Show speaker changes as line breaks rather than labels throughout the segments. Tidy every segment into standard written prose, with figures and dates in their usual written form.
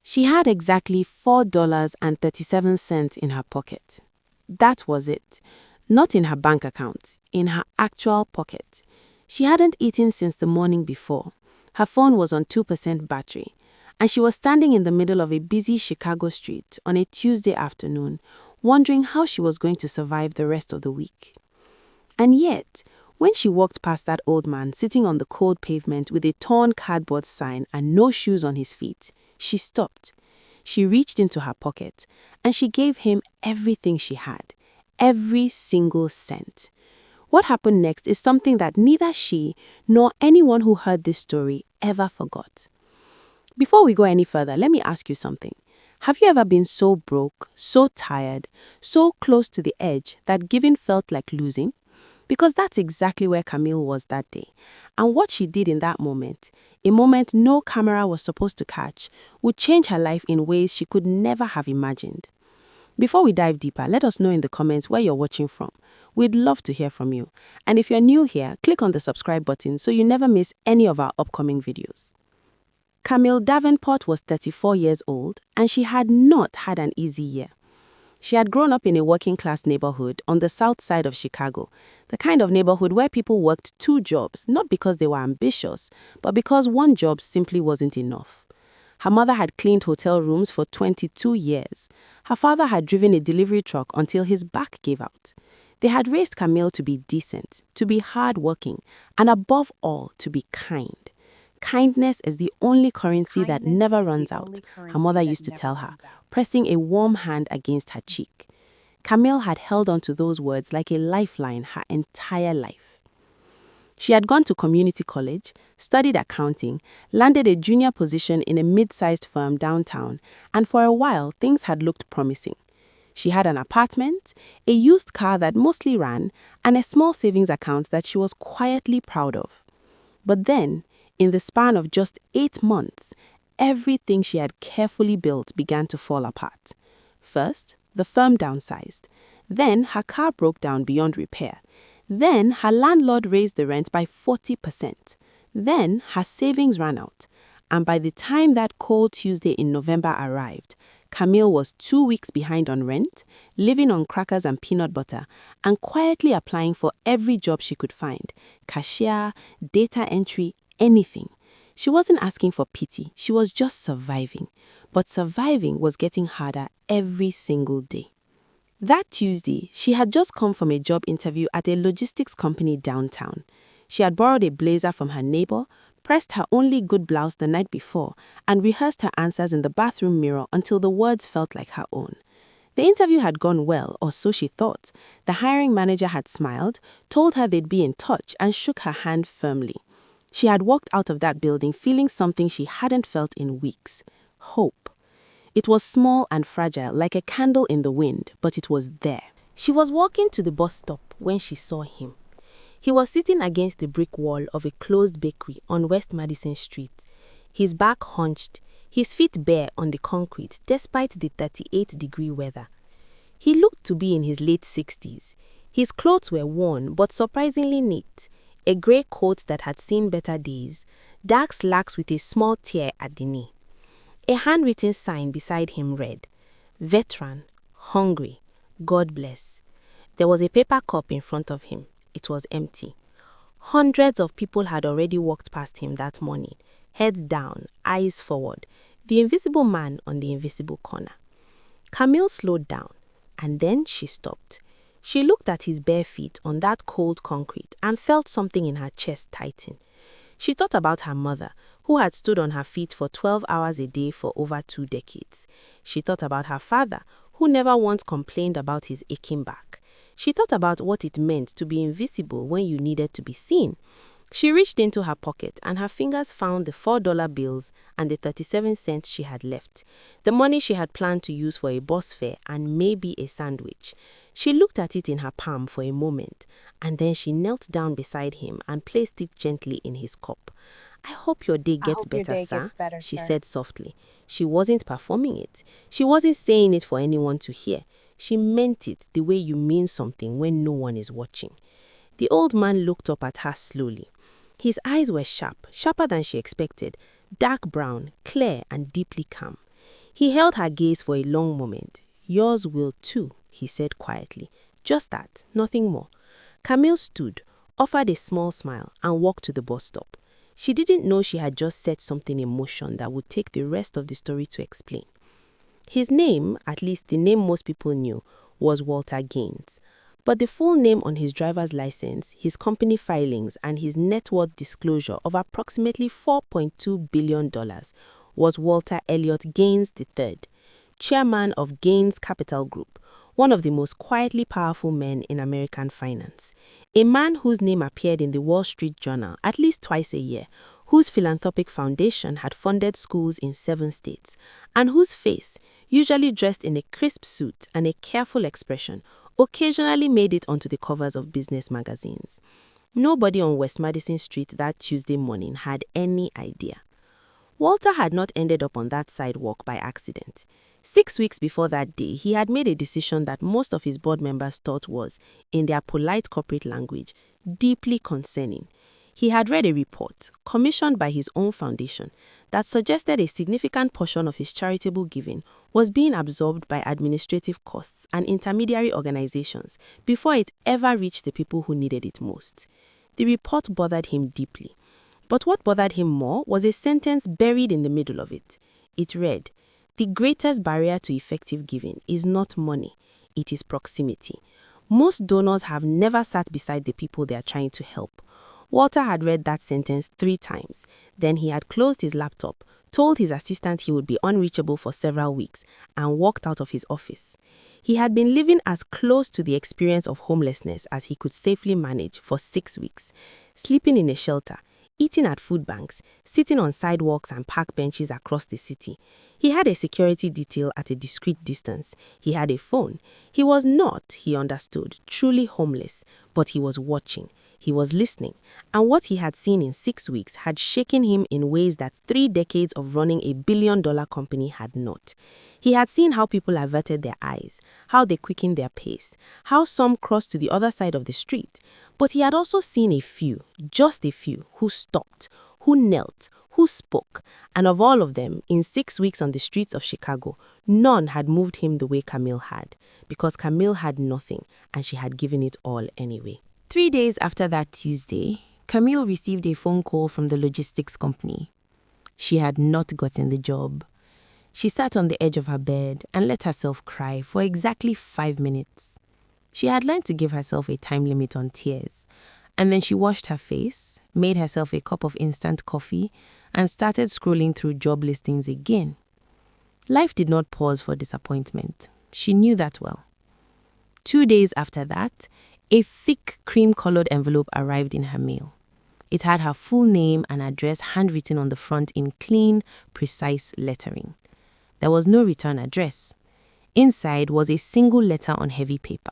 She had exactly $4.37 in her pocket. That was it. Not in her bank account, in her actual pocket. She hadn't eaten since the morning before. Her phone was on 2% battery, and she was standing in the middle of a busy Chicago street on a Tuesday afternoon, wondering how she was going to survive the rest of the week. And yet, when she walked past that old man sitting on the cold pavement with a torn cardboard sign and no shoes on his feet, she stopped. She reached into her pocket, and she gave him everything she had, every single cent. What happened next is something that neither she nor anyone who heard this story ever forgot. Before we go any further, let me ask you something. Have you ever been so broke, so tired, so close to the edge that giving felt like losing? Because that's exactly where Camille was that day. And what she did in that moment, a moment no camera was supposed to catch, would change her life in ways she could never have imagined. Before we dive deeper, let us know in the comments where you're watching from. We'd love to hear from you. And if you're new here, click on the subscribe button so you never miss any of our upcoming videos. Camille Davenport was 34 years old, and she had not had an easy year. She had grown up in a working-class neighborhood on the south side of Chicago, the kind of neighborhood where people worked 2 jobs, not because they were ambitious, but because one job simply wasn't enough. Her mother had cleaned hotel rooms for 22 years. Her father had driven a delivery truck until his back gave out. They had raised Camille to be decent, to be hardworking, and above all, to be kind. Kindness is the only currency that never runs out, her mother used to tell her, pressing a warm hand against her cheek. Camille had held on to those words like a lifeline her entire life. She had gone to community college, studied accounting, landed a junior position in a mid-sized firm downtown, and for a while things had looked promising. She had an apartment, a used car that mostly ran, and a small savings account that she was quietly proud of. But then, in the span of just 8 months, everything she had carefully built began to fall apart. First, the firm downsized. Then, her car broke down beyond repair. Then, her landlord raised the rent by 40%. Then, her savings ran out. And by the time that cold Tuesday in November arrived, Camille was 2 weeks behind on rent, living on crackers and peanut butter, and quietly applying for every job she could find: cashier, data entry, anything. She wasn't asking for pity, she was just surviving. But surviving was getting harder every single day. That Tuesday, she had just come from a job interview at a logistics company downtown. She had borrowed a blazer from her neighbor, pressed her only good blouse the night before, and rehearsed her answers in the bathroom mirror until the words felt like her own. The interview had gone well, or so she thought. The hiring manager had smiled, told her they'd be in touch, and shook her hand firmly. She had walked out of that building feeling something she hadn't felt in weeks: hope. It was small and fragile, like a candle in the wind, but it was there. She was walking to the bus stop when she saw him. He was sitting against the brick wall of a closed bakery on West Madison Street, his back hunched, his feet bare on the concrete despite the 38-degree weather. He looked to be in his late 60s. His clothes were worn but surprisingly neat: a grey coat that had seen better days, dark slacks with a small tear at the knee. A handwritten sign beside him read, "Veteran, hungry, God bless." There was a paper cup in front of him. It was empty. Hundreds of people had already walked past him that morning, heads down, eyes forward, the invisible man on the invisible corner. Camille slowed down, and then she stopped. She looked at his bare feet on that cold concrete and felt something in her chest tighten. She thought about her mother, who had stood on her feet for 12 hours a day for over 2 decades. She thought about her father, who never once complained about his aching back. She thought about what it meant to be invisible when you needed to be seen. She reached into her pocket and her fingers found the $4 bills and the 37 cents she had left, the money she had planned to use for a bus fare and maybe a sandwich. She looked at it in her palm for a moment, and then she knelt down beside him and placed it gently in his cup. "I hope your day gets better, sir," she said softly. She wasn't performing it. She wasn't saying it for anyone to hear. She meant it the way you mean something when no one is watching. The old man looked up at her slowly. His eyes were sharp, sharper than she expected, dark brown, clear and deeply calm. He held her gaze for a long moment. "Yours will too," he said quietly. Just that, nothing more. Camille stood, offered a small smile, and walked to the bus stop. She didn't know she had just set something in motion that would take the rest of the story to explain. His name, at least the name most people knew, was Walter Gaines. But the full name on his driver's license, his company filings, and his net worth disclosure of approximately $4.2 billion was Walter Elliott Gaines III, chairman of Gaines Capital Group, one of the most quietly powerful men in American finance. A man whose name appeared in the Wall Street Journal at least twice a year, whose philanthropic foundation had funded schools in 7 states, and whose face, usually dressed in a crisp suit and a careful expression, occasionally made it onto the covers of business magazines. Nobody on West Madison Street that Tuesday morning had any idea. Walter had not ended up on that sidewalk by accident. 6 weeks before that day, he had made a decision that most of his board members thought was, in their polite corporate language, deeply concerning. He had read a report, commissioned by his own foundation, that suggested a significant portion of his charitable giving was being absorbed by administrative costs and intermediary organizations before it ever reached the people who needed it most. The report bothered him deeply. But what bothered him more was a sentence buried in the middle of it. It read, "The greatest barrier to effective giving is not money, it is proximity. Most donors have never sat beside the people they are trying to help." Walter had read that sentence 3 times. Then he had closed his laptop, told his assistant he would be unreachable for several weeks, and walked out of his office. He had been living as close to the experience of homelessness as he could safely manage for 6 weeks, sleeping in a shelter, eating at food banks, sitting on sidewalks and park benches across the city. He had a security detail at a discreet distance. He had a phone. He was not, he understood, truly homeless, but he was watching. He was listening, and what he had seen in 6 weeks had shaken him in ways that 3 decades of running a billion-dollar company had not. He had seen how people averted their eyes, how they quickened their pace, how some crossed to the other side of the street. But he had also seen a few, just a few, who stopped, who knelt, who spoke, and of all of them, in 6 weeks on the streets of Chicago, none had moved him the way Camille had, because Camille had nothing, and she had given it all anyway. 3 days after that Tuesday, Camille received a phone call from the logistics company. She had not gotten the job. She sat on the edge of her bed and let herself cry for exactly 5 minutes. She had learned to give herself a time limit on tears, and then she washed her face, made herself a cup of instant coffee, and started scrolling through job listings again. Life did not pause for disappointment. She knew that well. 2 days after that, a thick cream-colored envelope arrived in her mail. It had her full name and address handwritten on the front in clean, precise lettering. There was no return address. Inside was a single letter on heavy paper.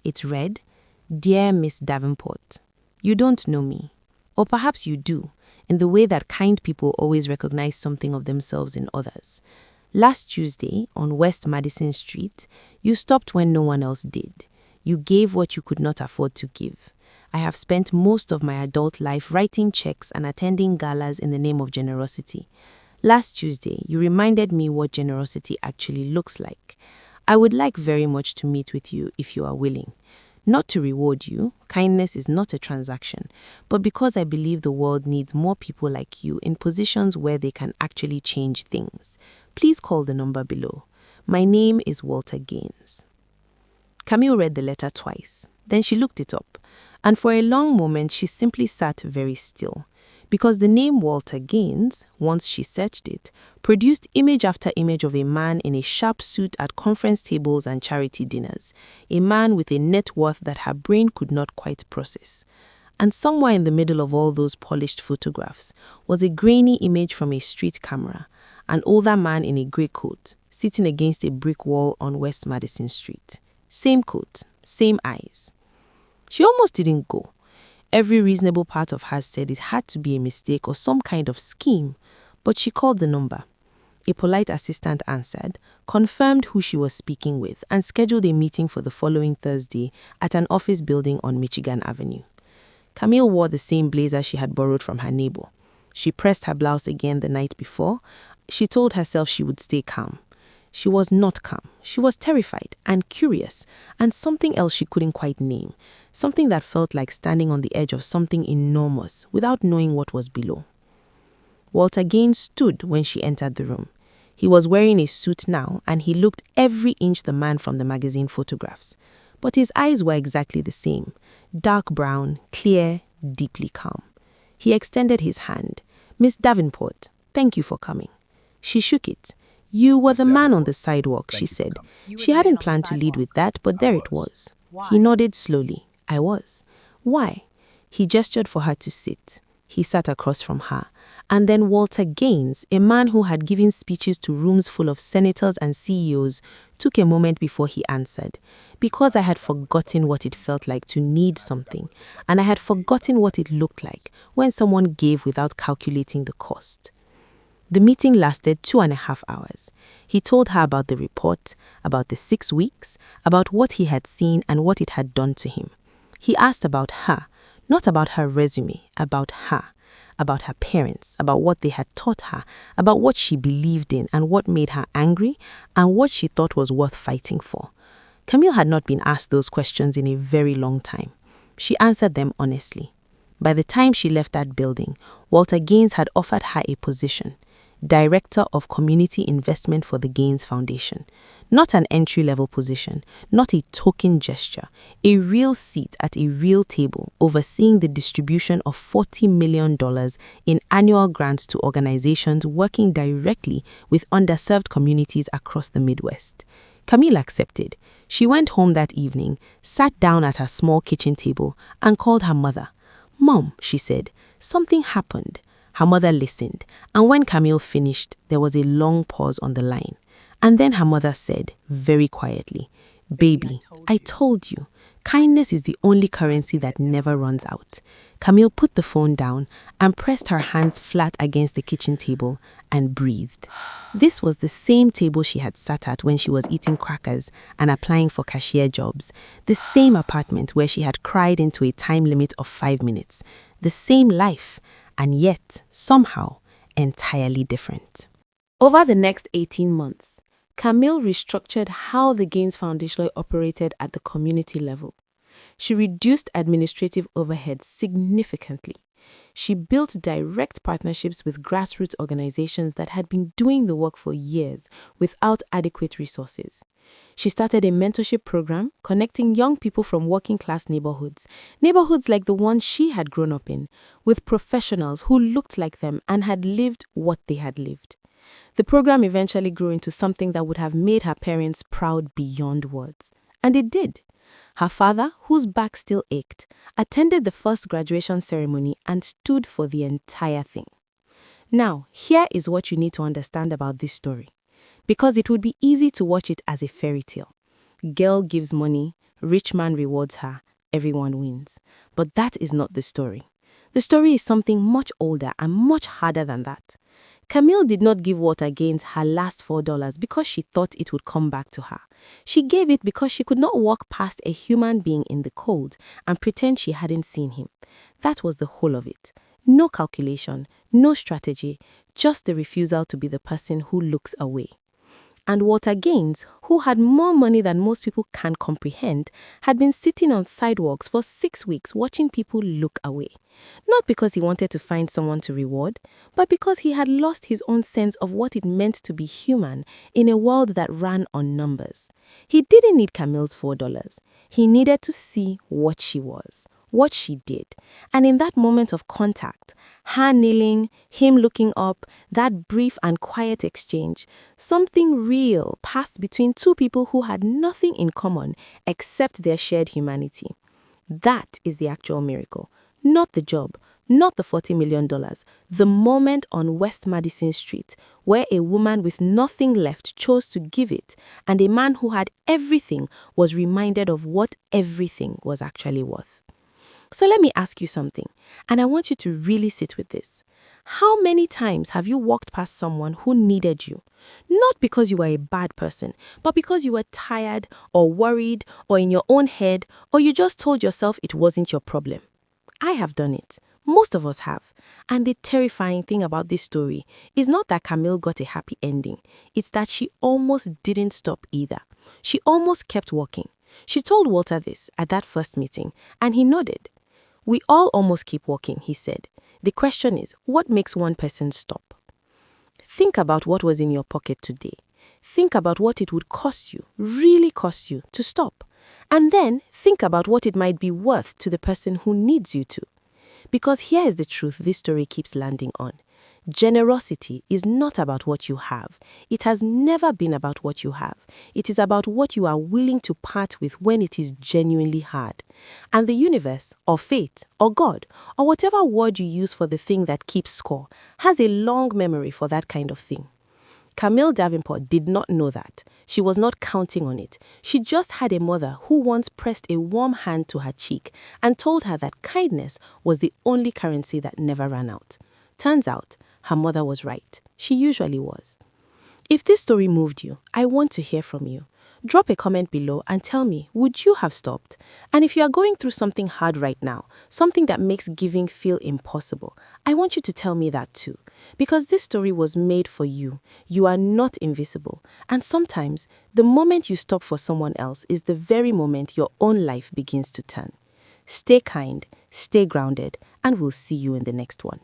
It read, "Dear Miss Davenport, you don't know me. Or perhaps you do, in the way that kind people always recognize something of themselves in others. Last Tuesday, on West Madison Street, you stopped when no one else did. You gave what you could not afford to give. I have spent most of my adult life writing checks and attending galas in the name of generosity. Last Tuesday, you reminded me what generosity actually looks like. I would like very much to meet with you if you are willing. Not to reward you, kindness is not a transaction, but because I believe the world needs more people like you in positions where they can actually change things. Please call the number below. My name is Walter Gaines." Camille read the letter twice. Then she looked it up, and for a long moment she simply sat very still, because the name Walter Gaines, once she searched it, produced image after image of a man in a sharp suit at conference tables and charity dinners, a man with a net worth that her brain could not quite process. And somewhere in the middle of all those polished photographs was a grainy image from a street camera, an older man in a grey coat, sitting against a brick wall on West Madison Street. Same coat, same eyes. She almost didn't go. Every reasonable part of her said it had to be a mistake or some kind of scheme, but she called the number. A polite assistant answered, confirmed who she was speaking with, and scheduled a meeting for the following Thursday at an office building on Michigan Avenue. Camille wore the same blazer she had borrowed from her neighbor. She pressed her blouse again the night before, She told herself she would stay calm. She was not calm. She was terrified and curious, and something else she couldn't quite name, something that felt like standing on the edge of something enormous without knowing what was below. Walter Gaines stood when she entered the room. He was wearing a suit now, and he looked every inch the man from the magazine photographs. But his eyes were exactly the same, dark brown, clear, deeply calm. He extended his hand. "Miss Davenport, thank you for coming." She shook it. "You were the man on the sidewalk," she said. She hadn't planned to lead with that, but there it was. He nodded slowly. "I was." "Why?" He gestured for her to sit. He sat across from her. And then Walter Gaines, a man who had given speeches to rooms full of senators and CEOs, took a moment before he answered. "Because I had forgotten what it felt like to need something, and I had forgotten what it looked like when someone gave without calculating the cost." The meeting lasted 2.5 hours. He told her about the report, about the 6 weeks, about what he had seen and what it had done to him. He asked about her, not about her resume, about her, about her parents, about what they had taught her, about what she believed in and what made her angry and what she thought was worth fighting for. Camille had not been asked those questions in a very long time. She answered them honestly. By the time she left that building, Walter Gaines had offered her a position, Director of Community Investment for the Gaines Foundation. Not an entry-level position, not a token gesture, a real seat at a real table overseeing the distribution of $40 million in annual grants to organizations working directly with underserved communities across the Midwest. Camille accepted. She went home that evening, sat down at her small kitchen table, and called her mother. "Mom," she said, "something happened." Her mother listened, and when Camille finished, there was a long pause on the line. And then her mother said, very quietly, "Baby, I told you, kindness is the only currency that never runs out." Camille put the phone down and pressed her hands flat against the kitchen table and breathed. This was the same table she had sat at when she was eating crackers and applying for cashier jobs, the same apartment where she had cried into a time limit of 5 minutes, the same life, and yet, somehow, entirely different. Over the next 18 months, Camille restructured how the Gaines Foundation operated at the community level. She reduced administrative overhead significantly. She built direct partnerships with grassroots organizations that had been doing the work for years without adequate resources. She started a mentorship program connecting young people from working-class neighborhoods like the ones she had grown up in, with professionals who looked like them and had lived what they had lived. The program eventually grew into something that would have made her parents proud beyond words. And it did. Her father, whose back still ached, attended the first graduation ceremony and stood for the entire thing. Now, here is what you need to understand about this story, because it would be easy to watch it as a fairy tale. Girl gives money, rich man rewards her, everyone wins. But that is not the story. The story is something much older and much harder than that. Camille did not give Walter Gaines her last $4 because she thought it would come back to her. She gave it because she could not walk past a human being in the cold and pretend she hadn't seen him. That was the whole of it. No calculation, no strategy, just the refusal to be the person who looks away. And Walter Gaines, who had more money than most people can comprehend, had been sitting on sidewalks for 6 weeks watching people look away. Not because he wanted to find someone to reward, but because he had lost his own sense of what it meant to be human in a world that ran on numbers. He didn't need Camille's $4. He needed to see what she was, what she did. And in that moment of contact, her kneeling, him looking up, that brief and quiet exchange, something real passed between two people who had nothing in common except their shared humanity. That is the actual miracle. Not the job, not the $40 million, the moment on West Madison Street where a woman with nothing left chose to give it and a man who had everything was reminded of what everything was actually worth. So let me ask you something, and I want you to really sit with this. How many times have you walked past someone who needed you? Not because you were a bad person, but because you were tired or worried or in your own head, or you just told yourself it wasn't your problem. I have done it Most of us have. And the terrifying thing about this story is not that Camille got a happy ending, it's that she almost didn't stop either. She almost kept walking. She told Walter this at that first meeting, and he nodded. We all almost keep walking, he said. The question is, what makes one person stop? Think about what was in your pocket today. Think about what it would cost you, really cost you, to stop. And then think about what it might be worth to the person who needs you to. Because here is the truth this story keeps landing on. Generosity is not about what you have. It has never been about what you have. It is about what you are willing to part with when it is genuinely hard. And the universe, or fate, or God, or whatever word you use for the thing that keeps score, has a long memory for that kind of thing. Camille Davenport did not know that. She was not counting on it. She just had a mother who once pressed a warm hand to her cheek and told her that kindness was the only currency that never ran out. Turns out, her mother was right. She usually was. If this story moved you, I want to hear from you. Drop a comment below and tell me, would you have stopped? And if you are going through something hard right now, something that makes giving feel impossible, I want you to tell me that too. Because this story was made for you. You are not invisible. And sometimes, the moment you stop for someone else is the very moment your own life begins to turn. Stay kind, stay grounded, and we'll see you in the next one.